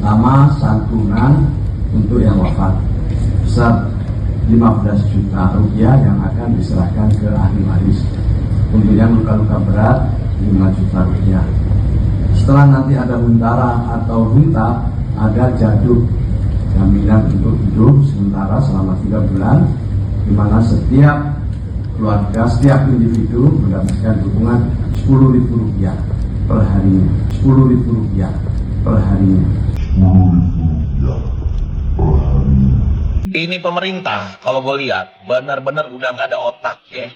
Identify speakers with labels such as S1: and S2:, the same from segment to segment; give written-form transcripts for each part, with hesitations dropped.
S1: Pertama, santunan untuk yang wafat besar 15 juta rupiah yang akan diserahkan ke ahli waris. Untuk yang luka-luka berat 5 juta rupiah. Setelah nanti ada huntara atau hunta, ada jaduk, jaminan untuk hidup sementara selama 3 bulan, di mana setiap keluarga, setiap individu mendapatkan dukungan Rp10.000 per harinya. Rp10.000 per harinya.
S2: Ini pemerintah, kalau gue lihat, benar-benar udah nggak ada otak ya.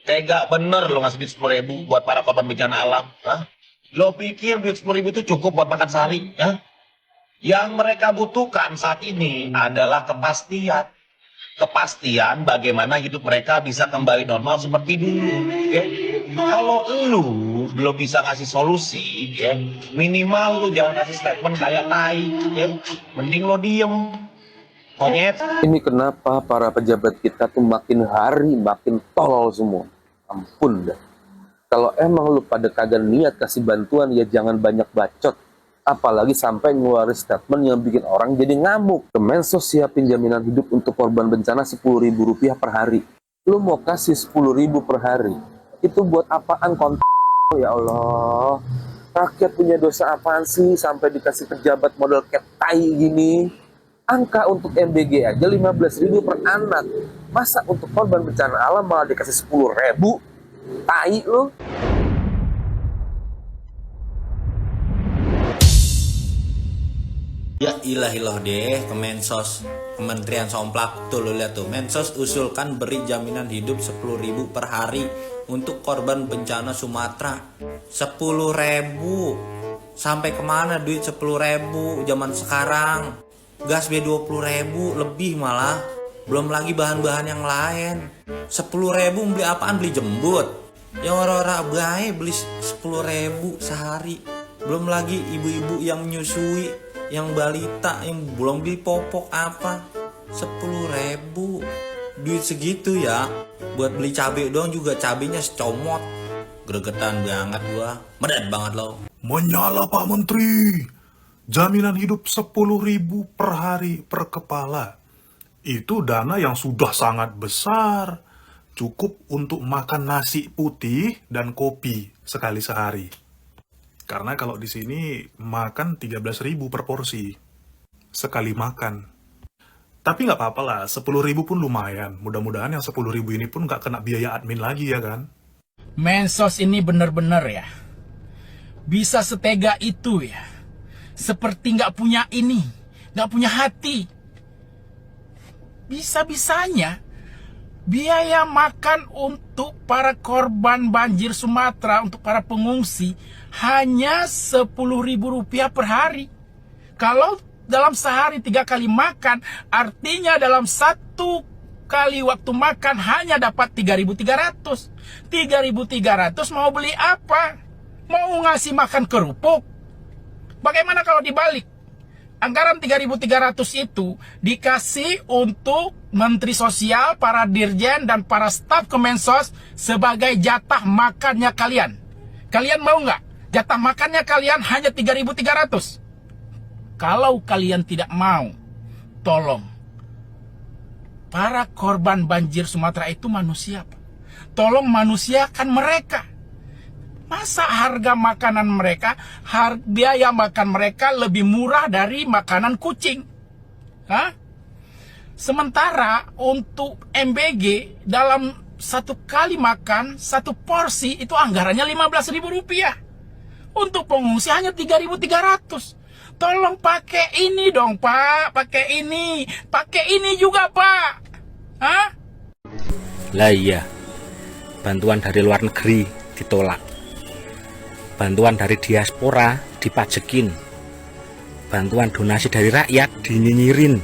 S2: Tega bener lo ngasih duit 10.000 buat para korban bencana alam. Hah? Lo pikir duit 10.000 itu cukup buat makan sehari? Ya? Yang mereka butuhkan saat ini adalah kepastian. Kepastian bagaimana hidup mereka bisa kembali normal seperti dulu. Ya? Kalau lu belum bisa kasih solusi, ya, minimal lu jangan kasih statement kayak tai. Ya? Mending lo diem. Konyet.
S3: Ini kenapa para pejabat kita tuh makin hari makin tolol semua. Ampun dah. Kalau emang lu pada kagak niat kasih bantuan, ya jangan banyak bacot. Apalagi sampai ngeluarin statement yang bikin orang jadi ngamuk. Kemensos siapin jaminan hidup untuk korban bencana Rp10.000 per hari. Lu mau kasih 10.000 per hari, itu buat apaan Ya Allah, rakyat punya dosa apaan sih sampai dikasih pejabat model kayak tai gini? Angka untuk MBG aja 15.000 per anak. Masa untuk korban bencana alam malah dikasih 10.000? Tai lu.
S4: Ya ilah deh, Kemensos, Kementerian Somplak tuh lo lihat tuh, Mensos usulkan beri jaminan hidup 10.000 per hari untuk korban bencana Sumatera. 10.000, sampai kemana duit 10.000 zaman sekarang? Gas B20.000 lebih malah, belum lagi bahan-bahan yang lain. 10.000 beli apaan? Beli jembut. Yang orang-orang bae beli 10.000 sehari. Belum lagi ibu-ibu yang menyusui, yang balita, yang belum beli popok apa. 10.000 duit segitu ya, buat beli cabai doang juga cabainya secomot. Gregetan banget gua, medet banget lo.
S5: Menyala Pak Menteri, jaminan hidup 10.000 per hari per kepala. Itu dana yang sudah sangat besar, cukup untuk makan nasi putih dan kopi sekali sehari. Karena kalau di sini makan 13.000 per porsi sekali makan. Tapi nggak apa-apa lah, 10.000 pun lumayan. Mudah-mudahan yang 10.000 ini pun nggak kena biaya admin lagi ya kan?
S6: Mensos ini bener-bener ya, bisa setega itu ya. Seperti nggak punya ini, nggak punya hati. Bisa-bisanya biaya makan untuk para korban banjir Sumatera, untuk para pengungsi, hanya Rp10.000 per hari. Kalau dalam sehari 3 kali makan, artinya dalam 1 kali waktu makan hanya dapat 3.300. 3.300 mau beli apa? Mau ngasih makan kerupuk? Bagaimana kalau dibalik? Anggaran 3.300 itu dikasih untuk Menteri Sosial, para dirjen, dan para staf Kemensos sebagai jatah makannya kalian. Kalian mau nggak? Jatah makannya kalian hanya 3.300. Kalau kalian tidak mau, tolong. Para korban banjir Sumatera itu manusia, Pak. Tolong manusiakan mereka. Masa harga makanan mereka, biaya makan mereka lebih murah dari makanan kucing? Hah? Sementara untuk MBG dalam 1 kali makan 1 porsi itu anggarannya Rp15.000. Untuk pengungsi hanya 3.300. Tolong pakai ini dong, Pak. Pakai ini juga, Pak. Hah?
S7: Lah iya, bantuan dari luar negeri ditolak. Bantuan dari diaspora dipajekin. Bantuan donasi dari rakyat dinyinyirin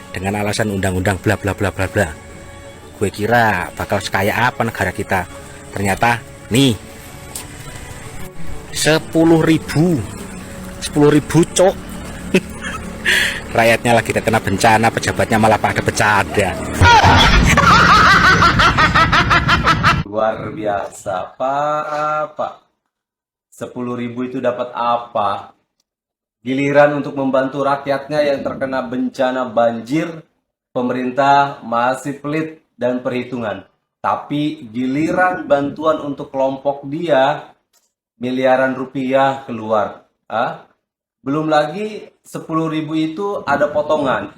S7: dengan alasan undang-undang bla bla bla bla bla. Gue kira bakal sekaya apa negara kita. Ternyata nih 10.000 cok. Rakyatnya lagi terkena bencana, pejabatnya malah pada bercanda.
S8: Luar biasa, Pak. 10.000 itu dapat apa? Giliran untuk membantu rakyatnya yang terkena bencana banjir, pemerintah masih pelit dan perhitungan. Tapi giliran bantuan untuk kelompok dia, miliaran rupiah keluar. Belum lagi 10.000 itu ada potongan.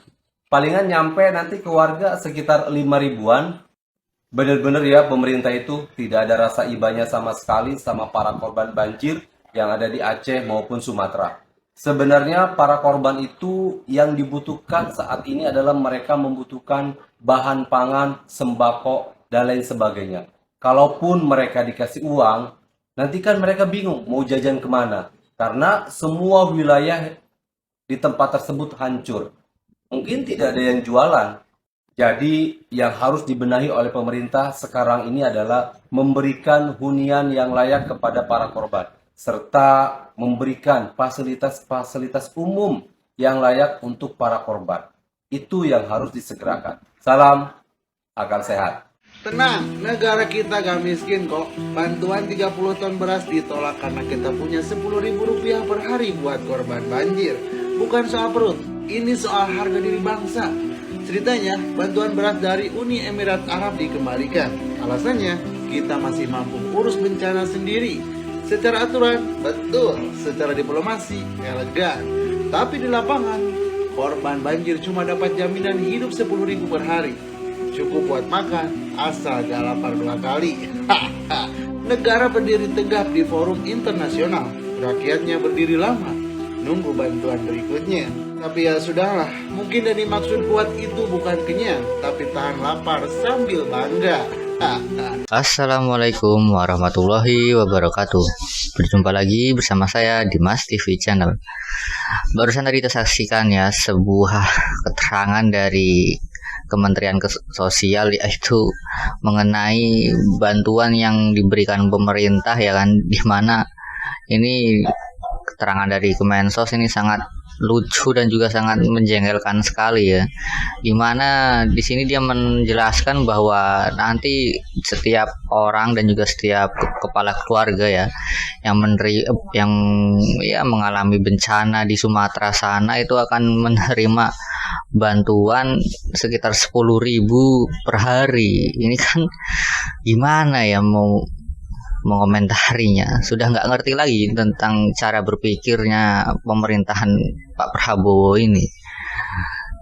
S8: Palingan nyampe nanti ke warga sekitar 5 ribuan. Bener-bener ya, pemerintah itu tidak ada rasa ibanya sama sekali sama para korban banjir yang ada di Aceh maupun Sumatera. Sebenarnya para korban itu yang dibutuhkan saat ini adalah mereka membutuhkan bahan pangan, sembako, dan lain sebagainya. Kalaupun mereka dikasih uang, nanti kan mereka bingung mau jajan kemana. Karena semua wilayah di tempat tersebut hancur. Mungkin tidak ada yang jualan. Jadi yang harus dibenahi oleh pemerintah sekarang ini adalah memberikan hunian yang layak kepada para korban. Serta memberikan fasilitas-fasilitas umum yang layak untuk para korban. Itu yang harus disegerakan. Salam, akal sehat.
S9: Tenang, negara kita gak miskin kok. Bantuan 30 ton beras ditolak karena kita punya 10.000 rupiah per hari buat korban banjir. Bukan soal perut, ini soal harga diri bangsa. Ceritanya, bantuan beras dari Uni Emirat Arab dikembalikan. Alasannya, kita masih mampu urus bencana sendiri. Secara aturan, betul. Secara diplomasi, elegan. Tapi di lapangan, korban banjir cuma dapat jaminan hidup 10.000 per hari. Cukup buat makan, asal gak lapar 2 kali. Negara berdiri tegap di forum internasional, rakyatnya berdiri lama, nunggu bantuan berikutnya. Tapi ya sudahlah, mungkin dari maksud kuat itu bukan kenyang, tapi tahan lapar sambil bangga.
S10: Assalamualaikum warahmatullahi wabarakatuh. Berjumpa lagi bersama saya di Mas TV Channel. Barusan tadi kita saksikan ya sebuah keterangan dari Kementerian Sosial, yaitu mengenai bantuan yang diberikan pemerintah ya kan, di mana ini keterangan dari Kemensos ini sangat lucu dan juga sangat menjengkelkan sekali ya. Dimana di sini dia menjelaskan bahwa nanti setiap orang dan juga setiap kepala keluarga ya yang mengalami bencana di Sumatera sana itu akan menerima bantuan sekitar 10.000 per hari. Ini kan gimana ya mau mengomentarinya, sudah nggak ngerti lagi tentang cara berpikirnya pemerintahan Pak Prabowo ini.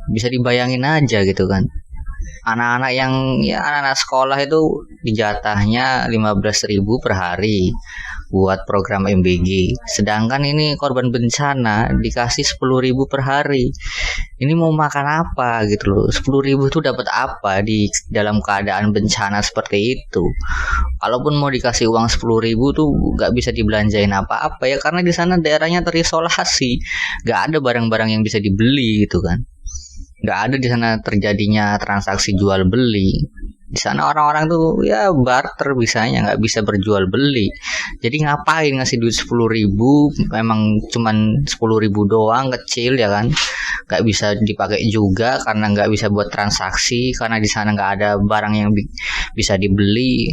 S10: Bisa dibayangin aja gitu kan, anak-anak anak-anak sekolah itu dijatahnya 15.000 per hari buat program MBG, sedangkan ini korban bencana dikasih 10.000 per hari. Ini mau makan apa gitu loh? 10.000 itu dapat apa di dalam keadaan bencana seperti itu? Kalaupun mau dikasih uang 10.000 tuh nggak bisa dibelanjain apa-apa ya, karena di sana daerahnya terisolasi, nggak ada barang-barang yang bisa dibeli gitu kan. Nggak ada di sana terjadinya transaksi jual beli. Di sana orang-orang tuh ya barter bisanya, nggak bisa berjual beli. Jadi ngapain ngasih duit 10.000? Memang cuman 10.000 doang, kecil ya kan. Nggak bisa dipakai juga karena nggak bisa buat transaksi, karena di sana nggak ada barang yang bisa dibeli.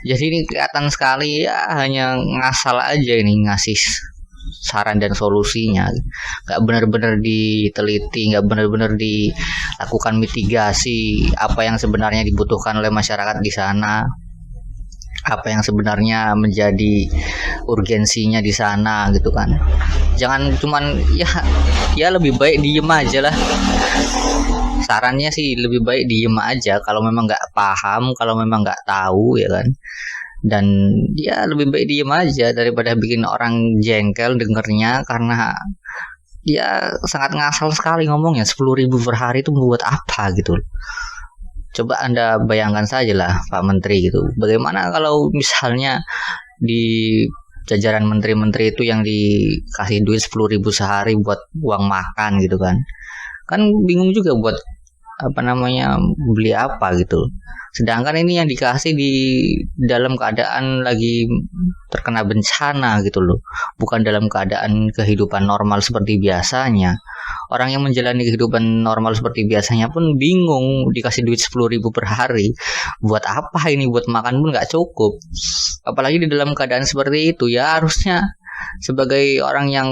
S10: Jadi ini kelihatan sekali ya, hanya ngasal aja ini ngasih saran dan solusinya, nggak benar-benar diteliti, nggak benar-benar dilakukan mitigasi apa yang sebenarnya dibutuhkan oleh masyarakat di sana, apa yang sebenarnya menjadi urgensinya di sana gitu kan. Jangan cuman ya lebih baik diem aja lah. Sarannya sih lebih baik diem aja kalau memang nggak paham, kalau memang nggak tahu ya kan. Dan ya lebih baik diem aja daripada bikin orang jengkel dengernya, karena ya sangat ngasal sekali ngomongnya. 10.000 per hari itu membuat apa gitu. Coba Anda bayangkan saja lah Pak Menteri gitu, bagaimana kalau misalnya di jajaran menteri-menteri itu yang dikasih duit 10.000 sehari buat uang makan gitu kan bingung juga buat beli apa gitu. Sedangkan ini yang dikasih di dalam keadaan lagi terkena bencana gitu loh, bukan dalam keadaan kehidupan normal seperti biasanya. Orang yang menjalani kehidupan normal seperti biasanya pun bingung, dikasih duit 10.000 per hari buat apa ini, buat makan pun nggak cukup. Apalagi di dalam keadaan seperti itu ya harusnya sebagai orang yang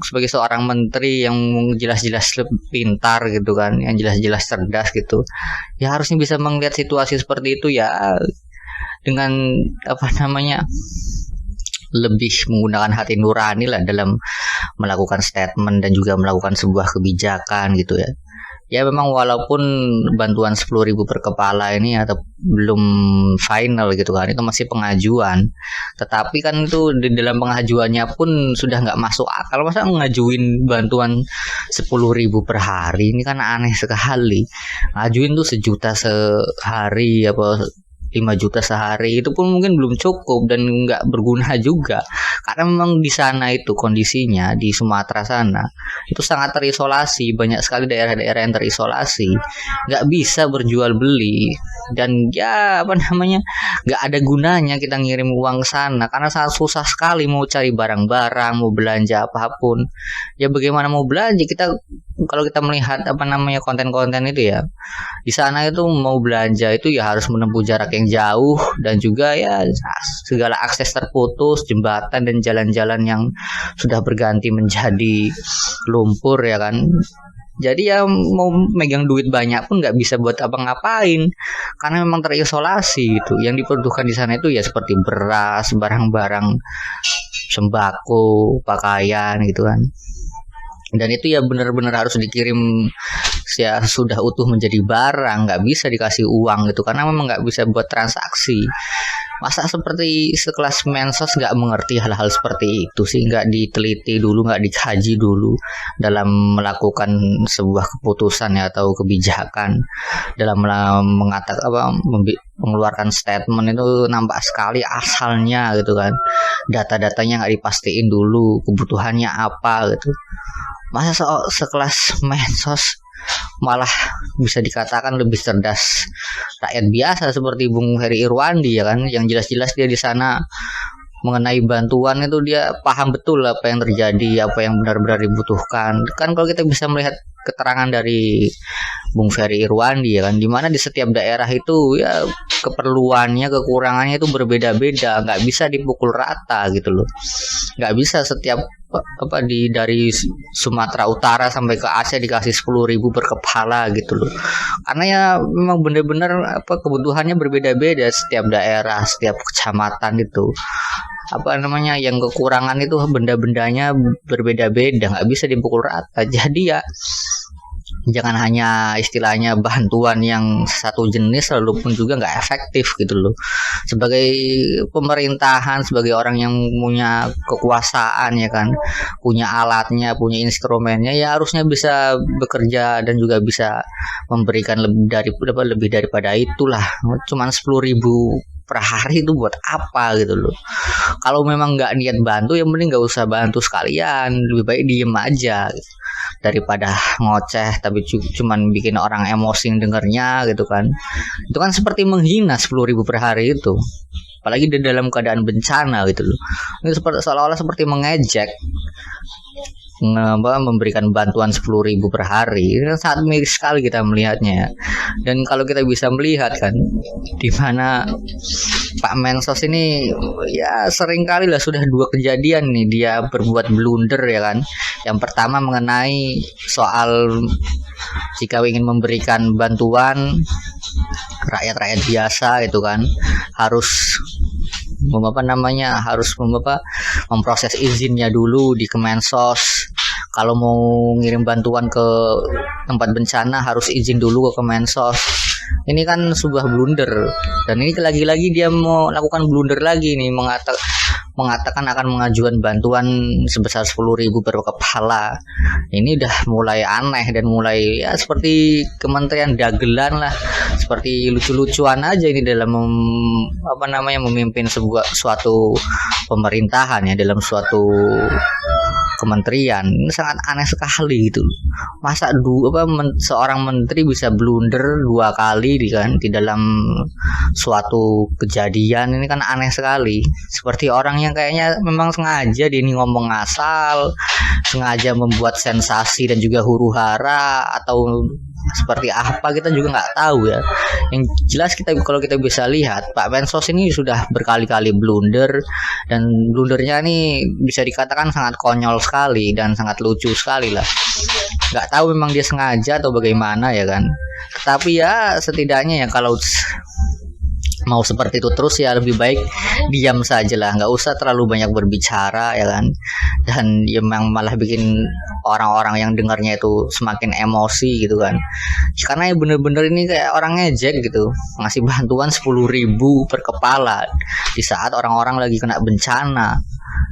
S10: sebagai seorang menteri yang jelas-jelas pintar gitu kan, yang jelas-jelas cerdas gitu, ya harusnya bisa melihat situasi seperti itu ya dengan apa namanya lebih menggunakan hati nurani lah dalam melakukan statement dan juga melakukan sebuah kebijakan gitu ya. Ya memang walaupun bantuan 10.000 per kepala ini atau belum final gitu kan, itu masih pengajuan. Tetapi kan itu di dalam pengajuannya pun sudah nggak masuk akal. Masa ngajuin bantuan 10.000 per hari, ini kan aneh sekali. Ngajuin tuh 1 juta sehari apa 5 juta sehari, itu pun mungkin belum cukup dan nggak berguna juga, karena memang di sana itu kondisinya di Sumatera sana itu sangat terisolasi, banyak sekali daerah-daerah yang terisolasi, nggak bisa berjual beli, dan ya apa namanya nggak ada gunanya kita ngirim uang ke sana karena sangat susah sekali mau cari barang-barang, mau belanja apapun. Ya bagaimana mau belanja kita kalau kita melihat apa namanya konten-konten itu ya, di sana itu mau belanja itu ya harus menempuh jarak yang jauh dan juga ya segala akses terputus, jembatan dan jalan-jalan yang sudah berganti menjadi lumpur ya kan. Jadi ya mau megang duit banyak pun nggak bisa buat apa ngapain karena memang terisolasi gitu. Yang dibutuhkan di sana itu ya seperti beras, barang-barang sembako, pakaian gitu kan. Dan itu ya benar-benar harus dikirim ya sudah utuh menjadi barang, nggak bisa dikasih uang gitu karena memang nggak bisa buat transaksi. Masa seperti sekelas Mensos nggak mengerti hal-hal seperti itu sih, nggak diteliti dulu, nggak dikaji dulu dalam melakukan sebuah keputusan ya atau kebijakan, dalam mengeluarkan statement itu nampak sekali asalnya gitu kan, data-datanya nggak dipastiin dulu kebutuhannya apa gitu. Masa sekelas Mensos malah bisa dikatakan lebih cerdas rakyat biasa seperti Bung Heri Irwandi ya kan, yang jelas-jelas dia di sana mengenai bantuan itu dia paham betul apa yang terjadi, apa yang benar-benar dibutuhkan. Kan kalau kita bisa melihat keterangan dari Bung Ferry Irwandi ya kan, dimana di setiap daerah itu ya keperluannya, kekurangannya itu berbeda-beda, nggak bisa dipukul rata gitu loh, nggak bisa setiap dari Sumatera Utara sampai ke Aceh dikasih 10.000 per kepala gitu loh, karena ya memang benar-benar kebutuhannya berbeda-beda setiap daerah, setiap kecamatan itu yang kekurangan itu benda-bendanya berbeda-beda, nggak bisa dipukul rata. Jadi ya jangan hanya istilahnya bantuan yang satu jenis lalu pun juga nggak efektif gitu loh. Sebagai pemerintahan, sebagai orang yang punya kekuasaan ya kan, punya alatnya, punya instrumennya, ya harusnya bisa bekerja dan juga bisa memberikan lebih daripada itulah. Cuman 10.000 per hari itu buat apa gitu loh. Kalau memang nggak niat bantu, yang mending nggak usah bantu sekalian, lebih baik diem aja gitu, daripada ngoceh tapi cuman bikin orang emosi dengernya gitu kan. Itu kan seperti menghina 10.000 per hari itu, apalagi di dalam keadaan bencana gitu loh. Ini seolah-olah seperti mengejek memberikan bantuan 10.000 per hari. Ini sangat miris sekali kita melihatnya. Dan kalau kita bisa melihat kan, di mana Pak Mensos ini ya seringkali lah sudah 2 kejadian nih dia berbuat blunder ya kan. Yang pertama mengenai soal jika ingin memberikan bantuan rakyat-rakyat biasa itu kan harus memproses izinnya dulu di Kemensos. Kalau mau ngirim bantuan ke tempat bencana harus izin dulu ke Kemensos. Ini kan sebuah blunder, dan ini lagi-lagi dia mau lakukan blunder lagi nih, mengatakan akan mengajukan bantuan sebesar 10.000 per kepala. Ini udah mulai aneh dan mulai ya seperti kementerian dagelan lah, seperti lucu-lucuan aja ini dalam memimpin suatu pemerintahan ya, dalam suatu kementerian. Ini sangat aneh sekali gitu. Masa seorang menteri bisa blunder 2 kali di dalam suatu kejadian, ini kan aneh sekali. Seperti orang yang kayaknya memang sengaja dia ini ngomong asal, sengaja membuat sensasi dan juga huru-hara, atau seperti apa kita juga nggak tahu ya. Yang jelas kalau kita bisa lihat Pak Mensos ini sudah berkali-kali blunder, dan blundernya ini bisa dikatakan sangat konyol sekali dan sangat lucu sekali lah. Nggak tahu memang dia sengaja atau bagaimana ya kan. Tapi ya setidaknya ya kalau mau seperti itu terus ya lebih baik diam saja lah, nggak usah terlalu banyak berbicara ya kan. Dan ya memang malah bikin orang-orang yang dengarnya itu semakin emosi gitu kan, karena ya bener-bener ini kayak orang ngejek gitu, ngasih bantuan 10.000 per kepala di saat orang-orang lagi kena bencana.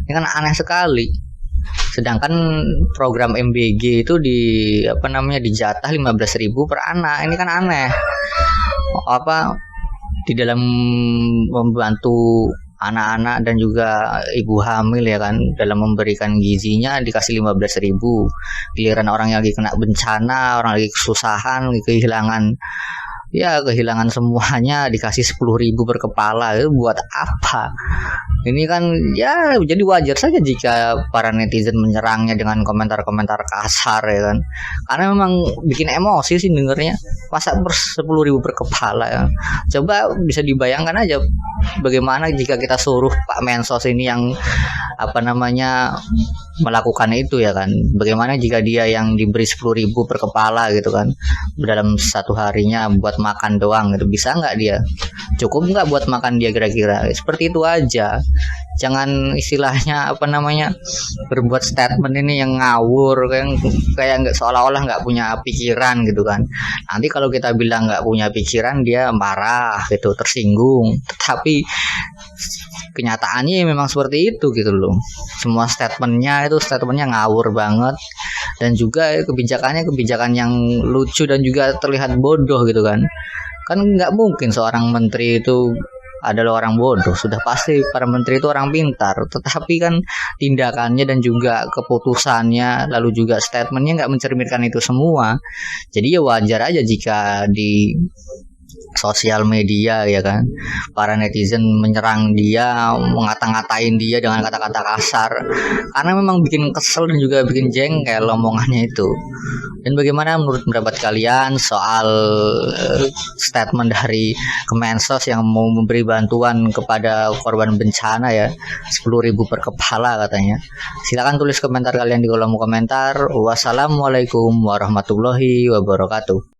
S10: Ini kan aneh sekali. Sedangkan program MBG itu dijatah 15.000 per anak. Ini kan aneh. Di dalam membantu anak-anak dan juga ibu hamil ya kan, dalam memberikan gizinya dikasih 15.000. Giliran orang yang lagi kena bencana, orang lagi kesusahan, lagi kehilangan semuanya dikasih 10.000 per kepala. Itu buat apa? Ini kan ya jadi wajar saja jika para netizen menyerangnya dengan komentar-komentar kasar ya kan, karena memang bikin emosi sih dengernya. Masa 10.000 per kepala ya? Coba bisa dibayangkan aja bagaimana jika kita suruh Pak Mensos ini yang melakukan itu ya kan. Bagaimana jika dia yang diberi 10.000 per kepala gitu kan, dalam satu harinya buat makan doang gitu, bisa nggak dia? Cukup nggak buat makan dia kira-kira? Seperti itu aja. Jangan istilahnya berbuat statement ini yang ngawur, kayak nggak, seolah-olah nggak punya pikiran gitu kan. Nanti kalau kita bilang nggak punya pikiran, dia marah gitu, tersinggung. Tapi kenyataannya memang seperti itu gitu loh. Semua statementnya ngawur banget, dan juga kebijakan yang lucu dan juga terlihat bodoh gitu kan. Kan nggak mungkin seorang menteri itu adalah orang bodoh, sudah pasti para menteri itu orang pintar, tetapi kan tindakannya dan juga keputusannya lalu juga statementnya nggak mencerminkan itu semua. Jadi ya wajar aja jika di sosial media ya kan, para netizen menyerang dia, mengata-ngatain dia dengan kata-kata kasar, karena memang bikin kesel dan juga bikin jengkel omongannya itu. Dan bagaimana menurut pendapat kalian soal statement dari Kemensos yang mau memberi bantuan kepada korban bencana ya, 10.000 per kepala katanya? Silakan tulis komentar kalian di kolom komentar. Wassalamualaikum warahmatullahi wabarakatuh.